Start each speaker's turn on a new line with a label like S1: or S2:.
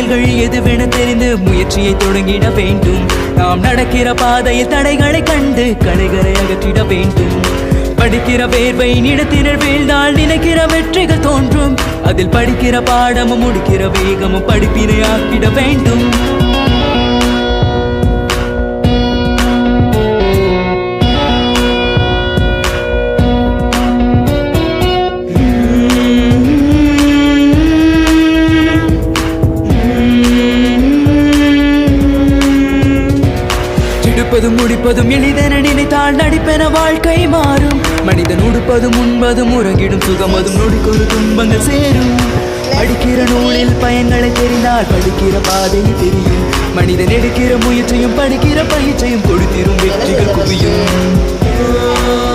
S1: வழிகள் எதுவென தெரிந்து முயற்சியை தொடங்கிட வேண்டும். நாம் நடக்கிற பாதையில் தடைகளை கண்டு களைகளை அகற்றிட வேண்டும். படிக்கிற வேர்வை நிலத்தினர் வீழ்ந்தால் நினைக்கிற வெற்றிகள் தோன்றும். அதில் படிக்கிற பாடமும் முடிக்கிற வேகமும் படிப்பினை ஆக்கிட வேண்டும். எடுப்பதும் முடிப்பதும் எளிதென நினைத்தால் நடிப்பென வாழ்க்கை மாறும். மனிதன் உடுப்பதும் உண்பதும் உறங்கிடும் சுகமதும் நொடிக்கொரு துன்பங்கள் சேரும். படிக்கிற நூலில் பயன்களை தெரிந்தால் படிக்கிற பாதை தெரியும். மனிதன் எடுக்கிற முயற்சியும் படிக்கிற பயிற்சியும் கொடுத்திரும் வெற்றிகள் குவியும்.